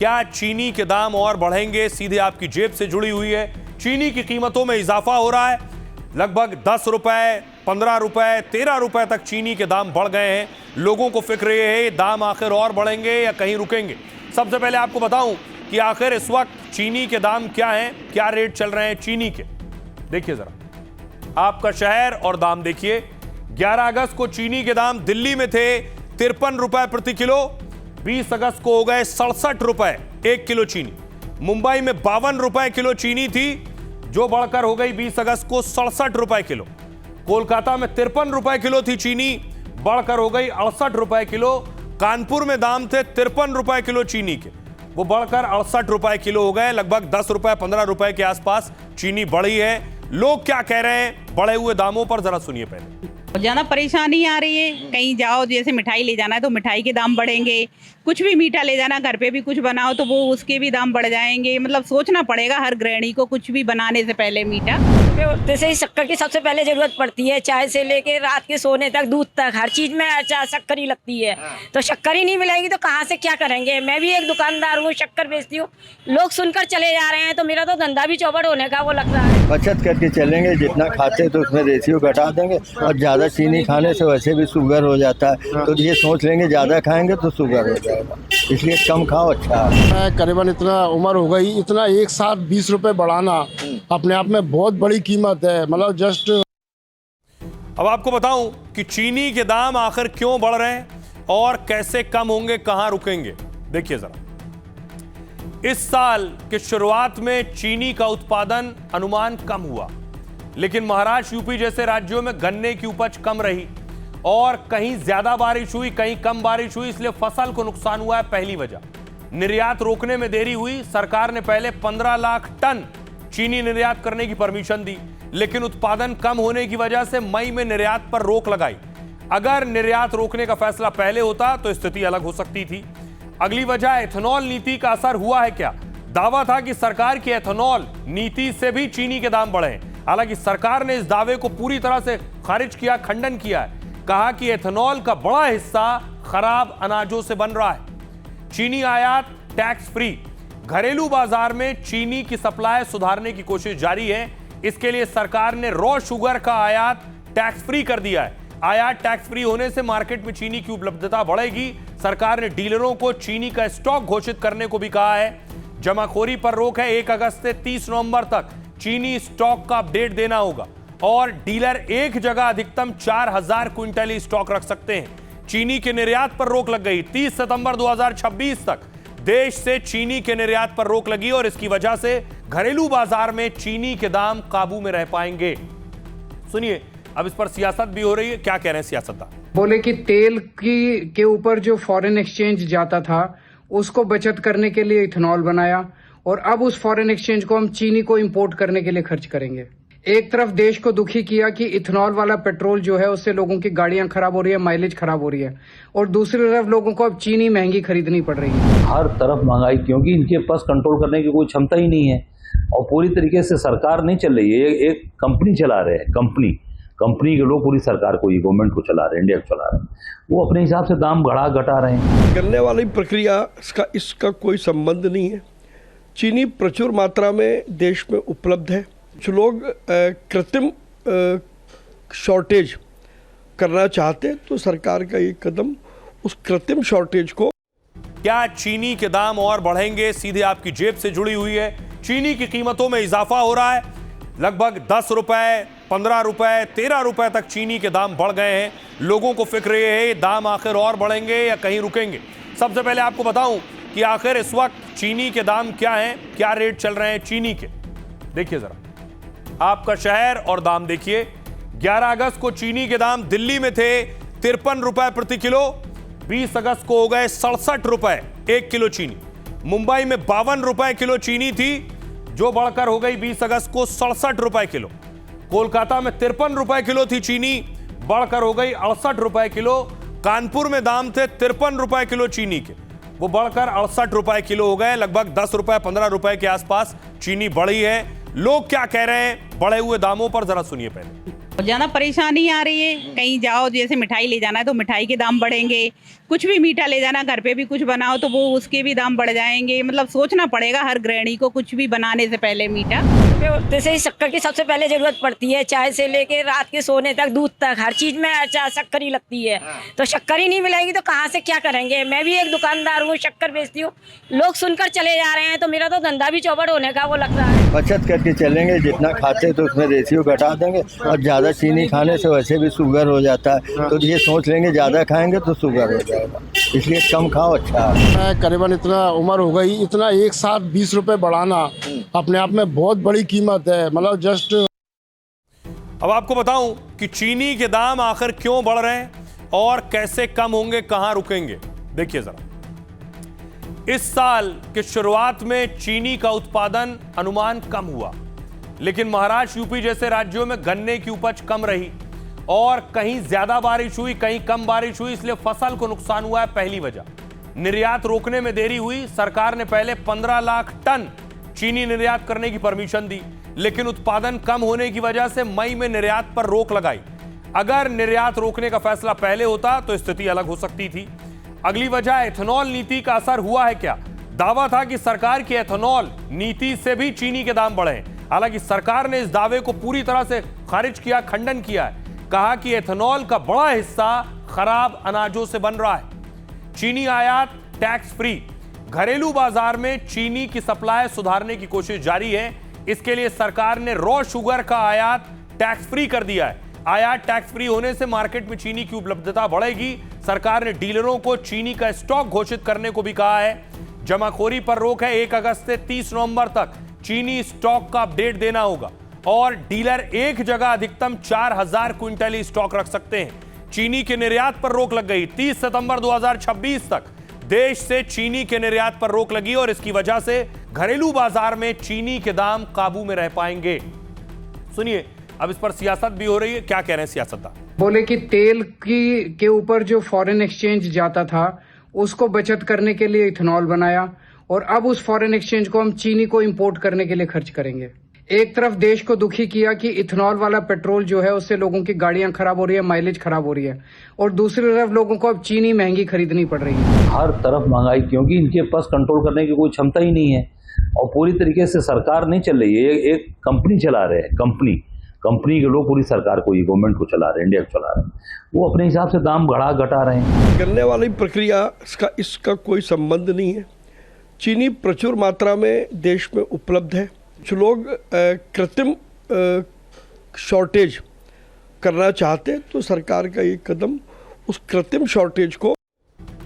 क्या चीनी के दाम और बढ़ेंगे? सीधे आपकी जेब से जुड़ी हुई है। चीनी की कीमतों में इजाफा हो रहा है। लगभग 10 रुपए, 15 रुपए, 13 रुपए तक चीनी के दाम बढ़ गए हैं। लोगों को फिक्र ये है दाम आखिर और बढ़ेंगे या कहीं रुकेंगे। सबसे पहले आपको बताऊं कि आखिर इस वक्त चीनी के दाम क्या हैं, क्या रेट चल रहे हैं चीनी के। देखिए जरा आपका शहर और दाम देखिए। 11 अगस्त को चीनी के दाम दिल्ली में थे 53 रुपए प्रति किलो। 20 अगस्त को हो गए 67 रुपए 1 किलो चीनी। मुंबई में 52 रुपए किलो चीनी थी, जो बढ़कर हो गई 20 अगस्त को 67 रुपए किलो। कोलकाता में 53 रुपए किलो थी चीनी, बढ़कर हो गई 68 रुपए किलो। कानपुर में दाम थे 53 रुपए किलो चीनी के, वो बढ़कर 68 रुपए किलो हो गए। लगभग 10 रुपए 15 रुपए के आसपास चीनी बढ़ी है। लोग क्या कह रहे हैं बढ़े हुए दामों पर, जरा सुनिए पहले। ज़्यादा परेशानी आ रही है। कहीं जाओ, जैसे मिठाई ले जाना है तो मिठाई के दाम बढ़ेंगे, कुछ भी मीठा ले जाना, घर पे भी कुछ बनाओ तो वो उसके भी दाम बढ़ जाएंगे। मतलब सोचना पड़ेगा हर गृहिणी को कुछ भी बनाने से पहले मीठा। जैसे ही शक्कर की सबसे पहले जरूरत पड़ती है, चाय से लेके रात के सोने तक, दूध तक, हर चीज में शक्कर ही लगती है। तो शक्कर ही नहीं मिलेगी तो कहाँ से क्या करेंगे। मैं भी एक दुकानदार हूँ, शक्कर बेचती हूँ। लोग सुनकर चले जा रहे हैं तो मेरा तो धंधा भी चौपट होने का वो लग रहा है। बचत करके चलेंगे, जितना खाते हैं तो उसमें रेशियो घटा देंगे। और ज़्यादा चीनी खाने से वैसे भी शुगर हो जाता है, तो ये सोच लेंगे ज़्यादा खाएंगे तो शुगर हो जाएगा, इसलिए कम खाओ अच्छा है। करीबन इतना उम्र हो गई, इतना एक साथ 20 रुपए बढ़ाना अपने आप में बहुत बड़ी कीमत है। मतलब जस्ट अब आपको बताऊं कि चीनी के दाम आखिर क्यों बढ़ रहे हैं और कैसे कम होंगे, कहां रुकेंगे। देखिए जरा, इस साल के शुरुआत में चीनी का उत्पादन अनुमान कम हुआ, लेकिन महाराष्ट्र, यूपी जैसे राज्यों में गन्ने की उपज कम रही और कहीं ज्यादा बारिश हुई, कहीं कम बारिश हुई, इसलिए फसल को नुकसान हुआ है। पहली वजह, निर्यात रोकने में देरी हुई। सरकार ने पहले 15 लाख टन चीनी निर्यात करने की परमिशन दी, लेकिन उत्पादन कम होने की वजह से मई में निर्यात पर रोक लगाई। अगर निर्यात रोकने का फैसला पहले होता तो स्थिति अलग हो सकती थी। अगली वजह, एथेनॉल नीति का असर हुआ है क्या। दावा था कि सरकार की एथेनॉल नीति से भी चीनी के दाम बढ़े, हालांकि सरकार ने इस दावे को पूरी तरह से खारिज किया, खंडन किया है। कहा कि एथेनॉल का बड़ा हिस्सा खराब अनाजों से बन रहा है। चीनी आयात टैक्स फ्री, घरेलू बाजार में चीनी की सप्लाई सुधारने की कोशिश जारी है। इसके लिए सरकार ने रॉ शुगर का आयात टैक्स फ्री कर दिया है। आयात टैक्स फ्री होने से मार्केट में चीनी की उपलब्धता बढ़ेगी। सरकार ने डीलरों को चीनी का स्टॉक घोषित करने को भी कहा है। जमाखोरी पर रोक है। 1 अगस्त से 30 नवंबर तक चीनी स्टॉक का अपडेट देना होगा और डीलर एक जगह अधिकतम 4000 क्विंटल ही स्टॉक रख सकते हैं। चीनी के निर्यात पर रोक लग गई। 30 सितंबर 2026 तक देश से चीनी के निर्यात पर रोक लगी और इसकी वजह से घरेलू बाजार में चीनी के दाम काबू में रह पाएंगे। सुनिए, अब इस पर सियासत भी हो रही है। क्या कह रहे हैं सियासतदान? बोले कि तेल के ऊपर जो फॉरेन एक्सचेंज जाता था उसको बचत करने के लिए इथेनॉल बनाया और अब उस फॉरेन एक्सचेंज को हम चीनी को इंपोर्ट करने के लिए खर्च करेंगे। एक तरफ देश को दुखी किया कि इथेनॉल वाला पेट्रोल जो है उससे लोगों की गाड़ियां खराब हो रही है, माइलेज खराब हो रही है, और दूसरी तरफ लोगों को अब चीनी महंगी खरीदनी पड़ रही है। हर तरफ महंगाई, क्योंकि इनके पास कंट्रोल करने की कोई क्षमता ही नहीं है और पूरी तरीके से सरकार नहीं चल रही है। एक कंपनी चला रहे हैं, कंपनी के लोग पूरी सरकार को, ये गवर्नमेंट को चला रहे हैं, इंडिया को चला रहे हैं। वो अपने हिसाब से दाम घटा रहे हैं। करने वाली प्रक्रिया इसका कोई संबंध नहीं है। चीनी प्रचुर मात्रा में देश में उपलब्ध है। कुछ लोग कृत्रिम शॉर्टेज करना चाहते हैं, तो सरकार का ये कदम उस कृत्रिम शॉर्टेज को। क्या चीनी के दाम और बढ़ेंगे? सीधे आपकी जेब से जुड़ी हुई है। चीनी की कीमतों में इजाफा हो रहा है। लगभग 10 रुपए, 15 रुपए, 13 रुपए तक चीनी के दाम बढ़ गए हैं। लोगों को फिक्र ये है दाम आखिर और बढ़ेंगे या कहीं रुकेंगे। सबसे पहले आपको बताऊं कि आखिर इस वक्त चीनी के दाम क्या हैं, क्या रेट चल रहे हैं चीनी के। देखिए जरा आपका शहर और दाम देखिए। 11 अगस्त को चीनी के दाम दिल्ली में थे 53 रुपए प्रति किलो। 20 अगस्त को हो गए 67 रुपए 1 किलो चीनी। मुंबई में 52 रुपए किलो चीनी थी, जो बढ़कर हो गई 20 अगस्त को 67 रुपए किलो। कोलकाता में 53 रुपए किलो थी चीनी, बढ़कर हो गई 68 रुपए किलो। कानपुर में दाम थे 53 रुपए किलो चीनी के, वो बढ़कर 68 रुपए किलो हो गए। लगभग 10 रुपए 15 रुपए के आसपास चीनी बढ़ी है। लोग क्या कह रहे हैं बढ़े हुए दामों पर, जरा सुनिए पहले। ज़्यादा परेशानी आ रही है। कहीं जाओ, जैसे मिठाई ले जाना है तो मिठाई के दाम बढ़ेंगे, कुछ भी मीठा ले जाना, घर पे भी कुछ बनाओ तो वो उसके भी दाम बढ़ जाएंगे। मतलब सोचना पड़ेगा हर गृहिणी को कुछ भी बनाने से पहले मीठा। जैसे ही शक्कर की सबसे पहले जरूरत पड़ती है, चाय से लेके रात के सोने तक, दूध तक, हर चीज में शक्कर ही लगती है। तो शक्कर ही नहीं मिलेगी तो कहाँ से क्या करेंगे। मैं भी एक दुकानदार हूँ, शक्कर बेचती हूँ। लोग सुनकर चले जा रहे हैं तो मेरा तो धंधा भी चौपट होने का वो लग रहा है। बचत करके चलेंगे, जितना खाते तो उसमें रेशियो घटा देंगे और ज़्यादा चीनी खाने से वैसे भी शुगर हो जाता है, तो ये सोच लेंगे ज़्यादा खाएंगे तो शुगर हो जाएगा, इसलिए कम खाओ अच्छा है। मैं करीबन इतना उम्र हो गई, इतना एक साथ 20 रुपए बढ़ाना अपने आप में बहुत बड़ी कीमत है। मतलब जस्ट अब आपको बताऊं कि चीनी के दाम आखिर क्यों बढ़ रहे हैं और कैसे कम होंगे, कहां रुकेंगे। देखिए जरा, इस साल के शुरुआत में चीनी का उत्पादन अनुमान कम हुआ, लेकिन महाराष्ट्र, यूपी जैसे राज्यों में गन्ने की उपज कम रही और कहीं ज्यादा बारिश हुई, कहीं कम बारिश हुई, इसलिए फसल को नुकसान हुआ है। पहली वजह, निर्यात रोकने में देरी हुई। सरकार ने पहले 15 लाख टन चीनी निर्यात करने की परमिशन दी, लेकिन उत्पादन कम होने की वजह से मई में निर्यात पर रोक लगाई। अगर निर्यात रोकने का फैसला पहले होता तो स्थिति अलग हो सकती थी। अगली वजह, एथेनॉल नीति का असर हुआ है क्या। दावा था कि सरकार की एथेनॉल नीति से भी चीनी के दाम बढ़े, हालांकि सरकार ने इस दावे को पूरी तरह से खारिज किया, खंडन किया है। कहा कि एथेनॉल का बड़ा हिस्सा खराब अनाजों से बन रहा है। चीनी आयात टैक्स फ्री, घरेलू बाजार में चीनी की सप्लाई सुधारने की कोशिश जारी है। इसके लिए सरकार ने रॉ शुगर का आयात टैक्स फ्री कर दिया है। आयात टैक्स फ्री होने से मार्केट में चीनी की उपलब्धता बढ़ेगी। सरकार ने डीलरों को चीनी का स्टॉक घोषित करने को भी कहा है। जमाखोरी पर रोक है। 1 अगस्त से 30 नवंबर तक चीनी स्टॉक का अपडेट देना होगा और डीलर एक जगह अधिकतम 4000 क्विंटल ही स्टॉक रख सकते हैं। चीनी के निर्यात पर रोक लग गई। 30 सितंबर 2026 तक देश से चीनी के निर्यात पर रोक लगी और इसकी वजह से घरेलू बाजार में चीनी के दाम काबू में रह पाएंगे। सुनिए, अब इस पर सियासत भी हो रही है। क्या कह रहे हैं सियासतदान? बोले कि तेल के ऊपर जो फॉरेन एक्सचेंज जाता था उसको बचत करने के लिए इथेनॉल बनाया और अब उस फॉरेन एक्सचेंज को हम चीनी को इंपोर्ट करने के लिए खर्च करेंगे। एक तरफ देश को दुखी किया कि इथेनॉल वाला पेट्रोल जो है उससे लोगों की गाड़ियां खराब हो रही है, माइलेज खराब हो रही है, और दूसरी तरफ लोगों को अब चीनी महंगी खरीदनी पड़ रही है। हर तरफ महंगाई, क्योंकि इनके पास कंट्रोल करने की कोई क्षमता ही नहीं है और पूरी तरीके से सरकार नहीं चल रही है। एक कंपनी चला रहे हैं, कंपनी के लोग पूरी सरकार को, ये गवर्नमेंट को चला रहे हैं, इंडिया को चला रहे हैं। वो अपने हिसाब से दाम बढ़ा घटा रहे हैं। करने वाली प्रक्रिया इसका कोई संबंध नहीं है। चीनी प्रचुर मात्रा में देश में उपलब्ध है। जो लोग कृत्रिम शॉर्टेज करना चाहते हैं तो सरकार का ये कदम उस कृत्रिम शॉर्टेज को